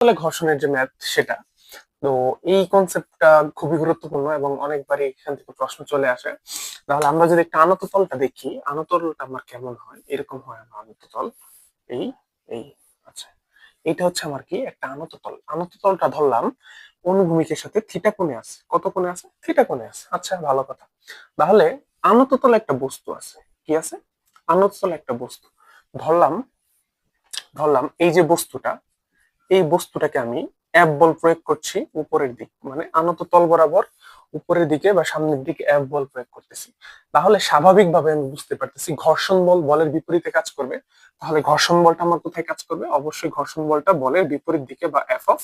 আসলে ঘর্ষণের যে ম্যাথ সেটা। তো এই কনসেপ্টটা খুবই গুরুত্বপূর্ণ এবং অনেকবারই এখান থেকে প্রশ্ন চলে আসে। তাহলে আমরা যদি একটা আনত তলটা দেখি, আনত তলটা আমার কেমন হয়? এরকম হয় আমার আনত তল। এই এই আচ্ছা, এটা হচ্ছে আমার কি একটা আনত তল। আনত তলটা ধরলাম অনুভূমিকের সাথে থিটা কোণে আছে। কত কোণে আছে? থিটা কোণে আছে। আচ্ছা, ভালো কথা। তাহলে আনত তলে একটা বস্তু আছে। কি আছে? আনত তলে একটা বস্তু। ধরলাম ধরলাম এই যে বস্তুটা, এই বস্তুটাকে আমি এফ বল প্রয়োগ করছি উপরের দিক, মানে আনত তল বরাবর উপরের দিকে বা সামনের দিকে এফ বল প্রয়োগ করতেছি। তাহলে স্বাভাবিকভাবে আমি বুঝতে পারতেছি ঘর্ষণ বল বলের বিপরীতে কাজ করবে। তাহলে ঘর্ষণ বলটা আমার কোথায় কাজ করবে? অবশ্যই ঘর্ষণ বলটা বলের বিপরীত দিকে বা এফ অফ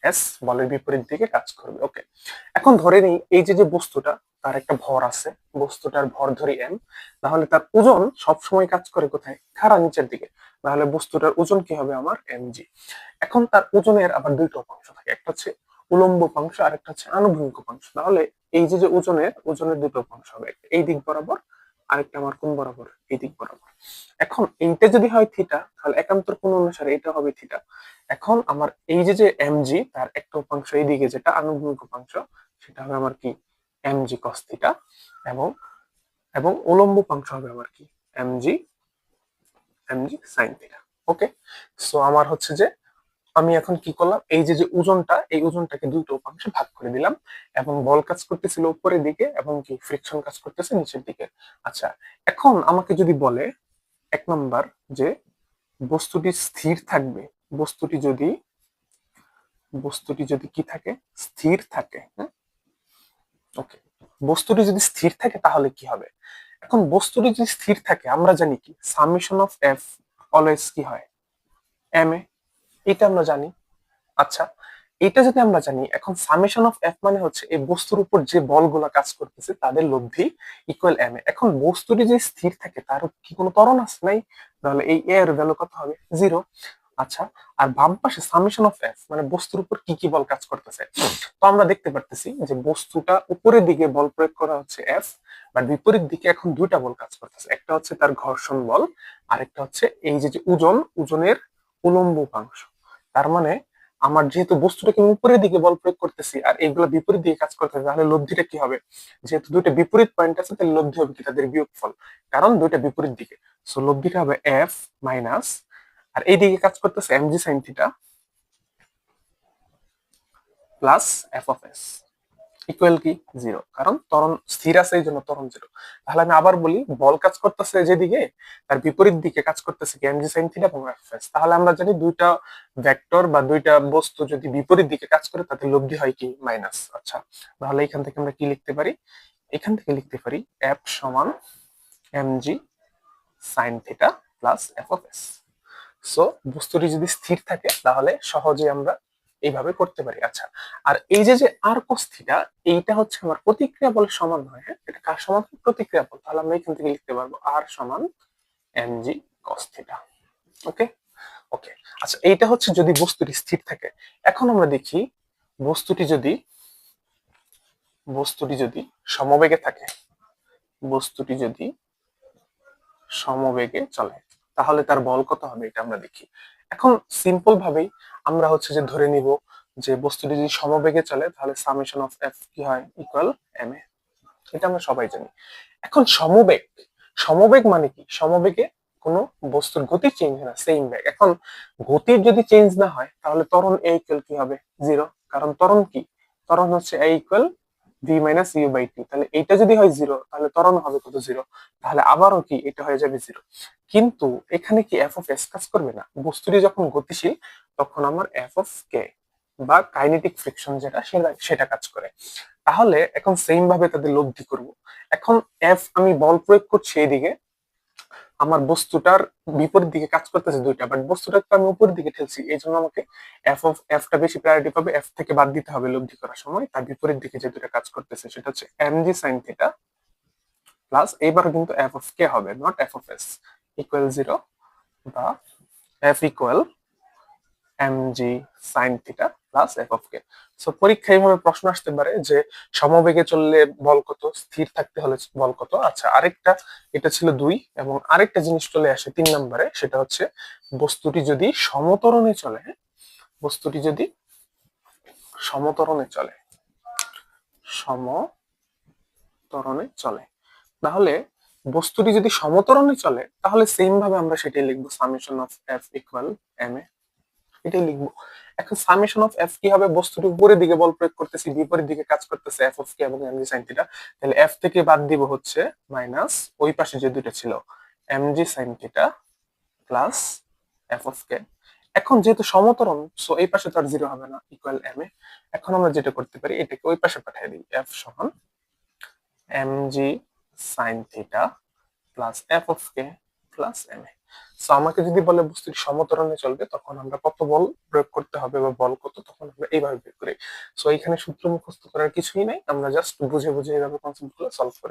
এস বলের বিপরীত দিকে কাজ করবে। ওকে, এখন ধরে নিই এই যে যে বস্তুটা, তার একটা ভর আছে, বস্তুটার ভর ধরি এম। তাহলে তার ওজন সবসময় কাজ করে কোথায়? খাড়া নিচের দিকে। তাহলে বস্তুটার ওজন কি হবে আমার? এমজি। এখন তার ওজনের আবার দুইটা উপাংশ থাকে, একটা হচ্ছে উলম্ব উপাংশ আর একটা হচ্ছে আনুভূমিক উপাংশ। তাহলে এই যে যে ওজনের দুটো উপাংশ হবে, একটা এই দিক বরাবর, আরেকটা আমার কোণ বরাবর? এই দিক বরাবর। এখন এইটা যদি হয় থিটা, তাহলে একান্তর কোণ অনুসারে এটা হবে থিটা। এখন আমার এই যে যে এমজি, তার একটা উপাংশ এইদিকে যেটা আনুভূমিক উপাংশ, সেটা হবে আমার কি? MG cos theta. এবং এবং উলম্ব উপাংশ হবে আমার কি? MG MG sine theta. Okay, so আমার হচ্ছে যে আমি এখন কি করলাম, এই যে যে ওজনটা, এই ওজনটাকে দুটো উপাংশে ভাগ করে দিলাম এবং বল কাজ করতেছিল উপরের দিকে এবং কি ফ্রিকশন কাজ করতেছে নিচের দিকে। আচ্ছা, এখন আমাকে যদি বলে এক নাম্বার যে বস্তুটি স্থির থাকবে, বস্তুটি যদি বস্তুটি যদি কি থাকে? স্থির থাকে। হ্যাঁ, ওকে, বস্তুটি যদি স্থির থাকে তাহলে কি হবে? এখন বস্তুটি যদি স্থির থাকে, আমরা জানি কি সামেশন অফ এফ অলওয়েজ কি হয়? M A. এটা আমরা জানি। আচ্ছা, এটা যদি আমরা জানি, এখন সামেশন অফ এফ মানে হচ্ছে এই বস্তুর উপর যে বলগুলা কাজ করতেছে তাদের লব্ধি ইকুয়াল এম এ। এখন বস্তুটি যে স্থির থাকে তার কি কোনো ত্বরণ আছে? নাই। তাহলে এই এ এর ভ্যালু কত হবে? জিরো। আচ্ছা, আর বাম পাশে সামেশন অফ এফ মানে বস্তুর উপর কি কি বল কাজ করতেছে। তো আমরা দেখতে পারতেছি যে বস্তুটা উপরের দিকে বল প্রয়োগ করা হচ্ছে এফ, বা বিপরীত দিকে এখন দুইটা বল কাজ করতেছে। একটা হচ্ছে তার ঘর্ষণ বল, আরেকটা হচ্ছে এই যে যে ওজনের উলম্ব উপাংশ। তার মানে আমার যেহেতু বস্তুটাকে আমি উপরের দিকে বল প্রয়োগ করতেছি আর এইগুলো বিপরীত দিকে কাজ করতেছে, তাহলে লব্ধিটা কি হবে? যেহেতু দুইটা বিপরীত পয়েন্ট আছে, তাহলে লব্ধি হবে কি? তাদের বিয়োগফল, কারণ দুইটা বিপরীত দিকে। সো লব্ধিটা হবে এফ মাইনাস, আর এইদিকে কাজ করতেছে MG sine theta plus F of s equal কি? জিরো, কারণ ত্বরণ স্থির আছে এই জন্য ত্বরণ জিরো। তাহলে আমি আবার বলি, বল কাজ করতেছে যেদিকে, তার বিপরীত দিকে কাজ করতেছে কি? এমজি সাইন থিটা এবং এফ এস। তাহলে আমরা জানি দুইটা ভেক্টর বা দুইটা বস্তু যদি বিপরীত দিকে কাজ করে তাদের লব্ধি হয় কি? মাইনাস। আচ্ছা, তাহলে এখান থেকে আমরা কি লিখতে পারি? এখান থেকে লিখতে পারি এফ সমান MG sine theta plus F of S. So বস্তুটি যদি স্থির থাকে তাহলে সহজে আমরা এইভাবে করতে পারি। আচ্ছা, আর এই যে যে আর cos থিটা, এইটা হচ্ছে আমার প্রতিক্রিয়া বলের সমান হয়। হ্যাঁ, এটা কার সমান? প্রতিক্রিয়া বল। তাহলে আমরা এখান থেকে লিখতে পারবো আর সমান mg cos থিটা। ওকে, ওকে। আচ্ছা, এইটা হচ্ছে যদি বস্তুটি স্থির থাকে। এখন আমরা দেখি বস্তুটি যদি বস্তুটি যদি সমবেগে থাকে, বস্তুটি যদি সমবেগে চলে, তাহলে তার বল কত হবে? এটা আমরা দেখি। এখন সিম্পল ভাবেই আমরা হচ্ছে যে ধরে নিব যে বস্তুটি যদি সমবেগে চলে তাহলে সামেশন অফ এফ কি হয়? ইকুয়াল এম এ। এটা আমরা সবাই জানি। এখন সমবেগ, সমবেগ মানে কি? সমবেগে কোনো বস্তুর গতি চেঞ্জ হয় না, সেম বেগ। এখন গতির যদি চেঞ্জ না হয় তাহলে ত্বরণ এ ইকুয়াল কি হবে? জিরো, কারণ ত্বরণ কি? ত্বরণ হচ্ছে a equal v minus u by t. তাহলে এইটা যদি হয় জিরো, তাহলে ত্বরণ হবে কত? জিরো। তাহলে আবারও কি এটা হয়ে যাবে জিরো। কিন্তু এখানে কি এফ অফ এস কাজ করবে না? বস্তুটি যখন গতিশীল তখন আমার এফ অফ কে বা কাইনেটিক ফ্রিকশন যেটা, সেটা সেটা কাজ করে। তাহলে এখন সেম ভাবে তাদের লব্ধি করব। এখন এফ আমি বল প্রয়োগ করছি এদিকে, আমার বস্তুটার বিপরীত দিকে কাজ করতেছে দুইটা, বাট বস্তুটাকে আমি উপরের দিকে ঠেলছি, এই জন্য আমাকে এফটা বেশি প্রায়োরিটি পাবে, এফ থেকে বাদ দিতে হবে লব্ধি করার সময়। তার বিপরীত দিকে যে দুইটা কাজ করতেছে সেটা হচ্ছে এমজি সাইন থিটা প্লাস, এইবার কিন্তু এফ অফ কে হবে, not f of s, equal zero, বা f equal mg sin theta plus F of k. So পরীক্ষায় এইভাবে প্রশ্ন আসতে পারে যে সমবেগে চললে বল কত, স্থির থাকতে হলে বল কত। আচ্ছা, আরেকটা, এটা ছিল দুই, এবং আরেকটা জিনিস চলে আসে তিন নম্বরে, সেটা হচ্ছে বস্তুটি যদি সমত্বরণে চলে। হ্যাঁ, বস্তুটি যদি সমত্বরণে চলে, তাহলে বস্তুটি যদি সমত্বরণে চলে তাহলে সেম ভাবে আমরা সেটাই লিখবো, summation of f equal m a, এটাই লিখবো। এখন সামেশন অফ এফ কি হবে, বস্তুটি উপরের দিকে বল প্রয়োগ করতেছি, বিপরীত দিকে কাজ করতেছে এফ অফ কে এবং এম জি সাইন থিটা, তাহলে এফ থেকে বাদ দিব হচ্ছে মাইনাস ওই পাশে যে দুটো ছিল m g sine theta plus F of k. এখন যেহেতু সমতরণ, সো এই পাশে তো আর জিরো হবে না, ইকুয়াল এম এ। এখন আমরা যেটা করতে পারি, এটাকে ওই পাশে পাঠিয়ে দিই, এফ সমান M g sine theta plus F of k plus M A. So আমাকে যদি বলে বস্তুটি সমতরণে চলবে, তখন আমরা কত বল প্রয়োগ করতে হবে বা বল কত, তখন আমরা এইভাবে বের করি। সো এখানে সূত্র মুখস্থ করার কিছুই নাই, আমরা জাস্ট বুঝে বুঝে এইভাবে কনসেপ্ট গুলো সলভ করি।